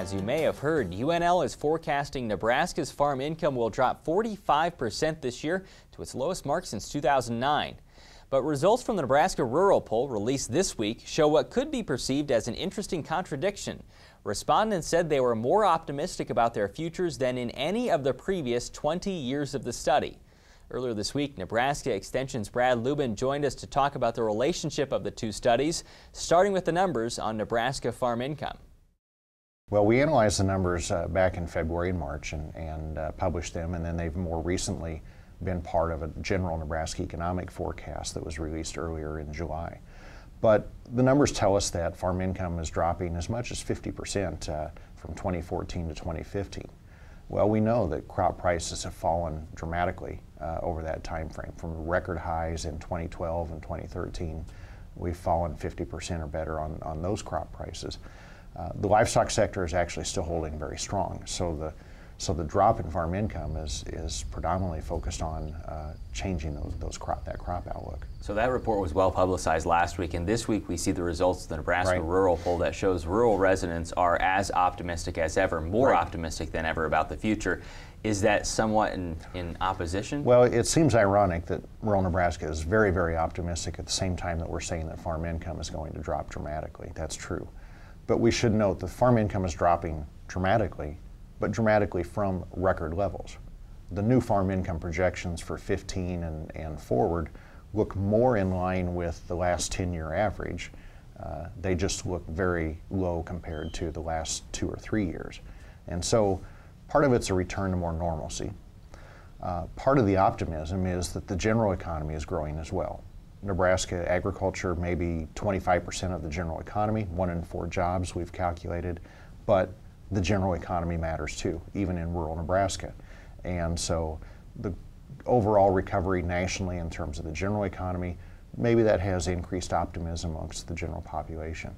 As you may have heard, UNL is forecasting Nebraska's farm income will drop 45% this year to its lowest mark since 2009. But results from the Nebraska Rural Poll released this week show what could be perceived as an interesting contradiction. Respondents said they were more optimistic about their futures than in any of the previous 20 years of the study. Earlier this week, Nebraska Extension's Brad Lubben joined us to talk about the relationship of the two studies, starting with the numbers on Nebraska farm income. Well, we analyzed the numbers back in February and March and published them, and then they've more recently been part of a general Nebraska economic forecast that was released earlier in July. But the numbers tell us that farm income is dropping as much as 50% from 2014 to 2015. Well, we know that crop prices have fallen dramatically over that time frame. From record highs in 2012 and 2013, we've fallen 50% or better on those crop prices. The livestock sector is actually still holding very strong. So the drop in farm income is predominantly focused on changing that crop outlook. So that report was well publicized last week, and this week we see the results of the Nebraska Rural Poll that shows rural residents are as optimistic as ever, more optimistic than ever about the future. Is that somewhat in opposition? Well, it seems ironic that rural Nebraska is very, very optimistic at the same time that we're saying that farm income is going to drop dramatically. That's true. But we should note that farm income is dropping dramatically, but dramatically from record levels. The new farm income projections for 15 and forward look more in line with the last 10-year average. They just look very low compared to the last 2 or 3 years. And so part of it's a return to more normalcy. Part of the optimism is that the general economy is growing as well. Nebraska agriculture may be 25% of the general economy, 1 in 4 jobs we've calculated, but the general economy matters too, even in rural Nebraska. And so the overall recovery nationally in terms of the general economy, maybe that has increased optimism amongst the general population.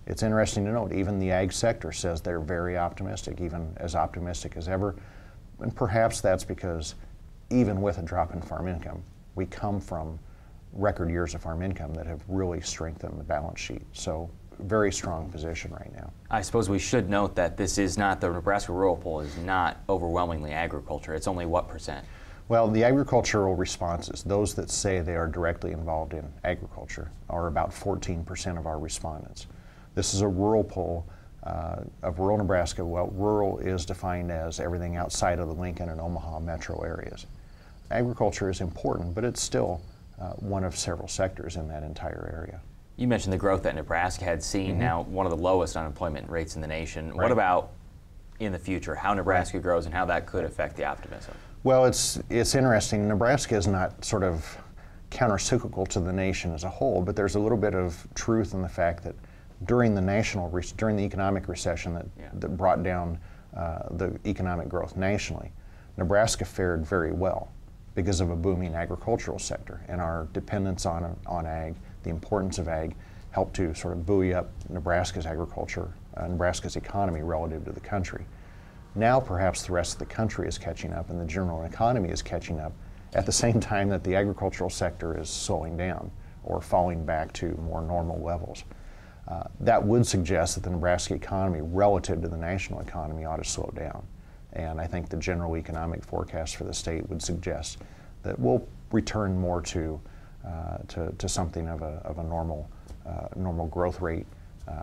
It's interesting to note, even the ag sector says they're very optimistic, even as optimistic as ever. And perhaps that's because even with a drop in farm income, we come from record years of farm income that have really strengthened the balance sheet. So very strong position right now. I suppose we should note that this is not, the Nebraska Rural Poll is not overwhelmingly agriculture. It's only what percent? Well, the agricultural responses, those that say they are directly involved in agriculture, are about 14% of our respondents. This is a rural poll of rural Nebraska. Well, rural is defined as everything outside of the Lincoln and Omaha metro areas. Agriculture is important, but it's still one of several sectors in that entire area. You mentioned the growth that Nebraska had seen, now one of the lowest unemployment rates in the nation. What about in the future, how Nebraska grows and how that could affect the optimism? Well, it's interesting. Nebraska is not sort of counter-cyclical to the nation as a whole, but there's a little bit of truth in the fact that during the economic recession that brought down the economic growth nationally, Nebraska fared very well because of a booming agricultural sector, and our dependence on ag, the importance of ag, helped to sort of buoy up Nebraska's agriculture, Nebraska's economy relative to the country. Now perhaps the rest of the country is catching up and the general economy is catching up at the same time that the agricultural sector is slowing down or falling back to more normal levels. That would suggest that the Nebraska economy relative to the national economy ought to slow down. And I think the general economic forecast for the state would suggest that we'll return more to something of a normal growth rate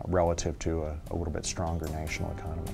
relative to a little bit stronger national economy.